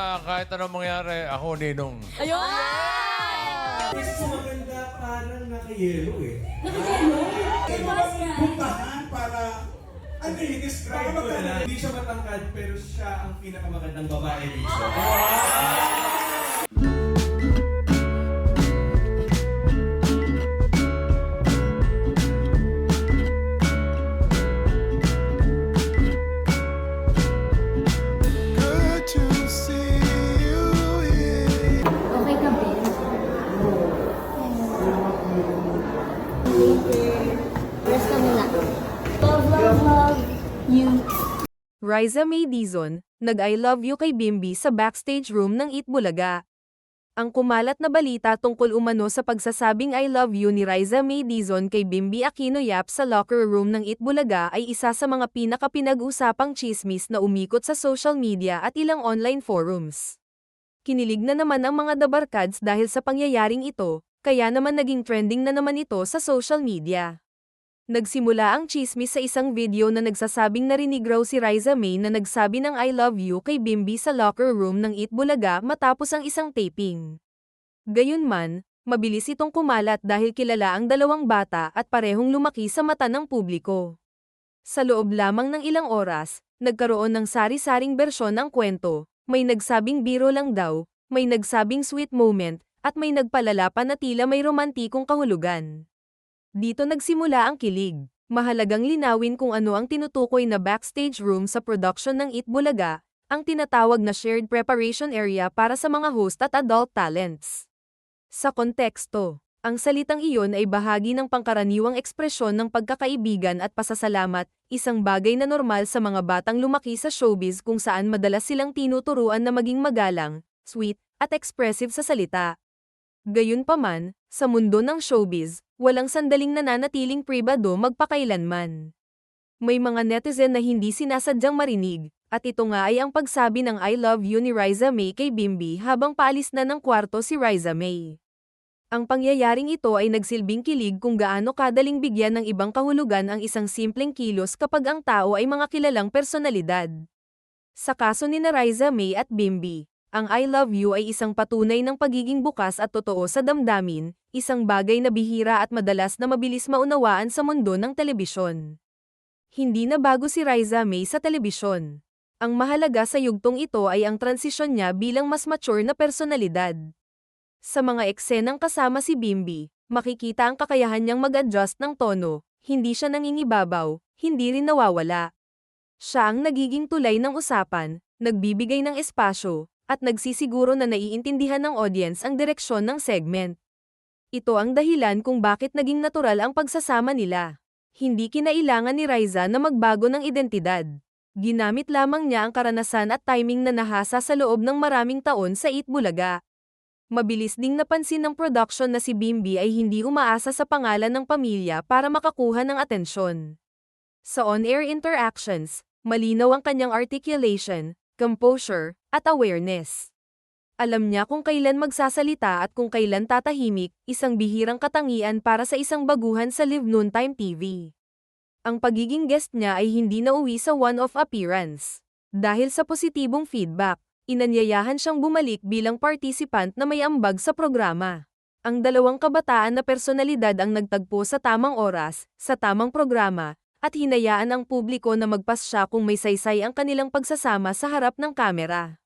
Kahit anong mangyari, ako ninong. Ayun! Kasi maganda parang naka-yellow eh. Nakayelo? Puntahan para ano i-describe ko na. Hindi siya matangkad pero siya ang pinakamagandang babae dito. good to see you here. Okay ka, Ben? Rest ka muna. Love you. Riza May Dizon, nag-I love you kay Bimby sa backstage room ng Eat Bulaga. Ang kumalat na balita tungkol umano sa pagsasabing I love you ni Riza May Dizon kay Bimby Aquino Yap sa locker room ng Eat Bulaga ay isa sa mga pinakapinag-usapang chismis na umikot sa social media at ilang online forums. Kinilig na naman ang mga dabarkads dahil sa pangyayaring ito, kaya naman naging trending na naman ito sa social media. Nagsimula ang chismis sa isang video na nagsasabing narinig raw si Riza May na nagsabi ng I love you kay Bimby sa locker room ng Eat Bulaga matapos ang isang taping. Gayunman, mabilis itong kumalat dahil kilala ang dalawang bata at parehong lumaki sa mata ng publiko. Sa loob lamang ng ilang oras, nagkaroon ng sari-saring bersyon ng kwento, may nagsabing biro lang daw, may nagsabing sweet moment, at may nagpalala pa na tila may romantikong kahulugan. Dito nagsimula ang kilig. Mahalagang linawin kung ano ang tinutukoy na backstage room sa production ng Eat Bulaga, ang tinatawag na shared preparation area para sa mga host at adult talents. Sa konteksto, ang salitang iyon ay bahagi ng pangkaraniwang ekspresyon ng pagkakaibigan at pasasalamat, isang bagay na normal sa mga batang lumaki sa showbiz kung saan madalas silang tinuturuan na maging magalang, sweet, at expressive sa salita. Gayunpaman, sa mundo ng showbiz, walang sandaling nananatiling pribado magpakailanman. May mga netizen na hindi sinasadyang marinig, at ito nga ay ang pagsabi ng I love you ni Riza May kay Bimby habang paalis na ng kwarto si Riza May. Ang pangyayaring ito ay nagsilbing kilig kung gaano kadaling bigyan ng ibang kahulugan ang isang simpleng kilos kapag ang tao ay mga kilalang personalidad. Sa kaso ni Riza May at Bimby, ang I love you ay isang patunay ng pagiging bukas at totoo sa damdamin, isang bagay na bihira at madalas na mabilis maunawaan sa mundo ng telebisyon. Hindi na bago si Riza May sa telebisyon. Ang mahalaga sa yugtong ito ay ang transisyon niya bilang mas mature na personalidad. Sa mga eksenang kasama si Bimby, makikita ang kakayahan niyang mag-adjust ng tono, hindi siya nangingibabaw, hindi rin nawawala. Siya ang nagiging tulay ng usapan, nagbibigay ng espasyo, at nagsisiguro na naiintindihan ng audience ang direksyon ng segment. Ito ang dahilan kung bakit naging natural ang pagsasama nila. Hindi kinailangan ni Riza na magbago ng identidad. Ginamit lamang niya ang karanasan at timing na nahasa sa loob ng maraming taon sa Eat Bulaga. Mabilis ding napansin ng production na si Bimby ay hindi umaasa sa pangalan ng pamilya para makakuha ng atensyon. Sa on-air interactions, malinaw ang kanyang articulation, composure, at awareness. Alam niya kung kailan magsasalita at kung kailan tatahimik, isang bihirang katangian para sa isang baguhan sa live noontime TV. Ang pagiging guest niya ay hindi nauwi sa one-off appearance. Dahil sa positibong feedback, inanyayahan siyang bumalik bilang participant na may ambag sa programa. Ang dalawang kabataan na personalidad ang nagtagpo sa tamang oras, sa tamang programa, at hinayaan ang publiko na magpasya kung may saysay ang kanilang pagsasama sa harap ng kamera.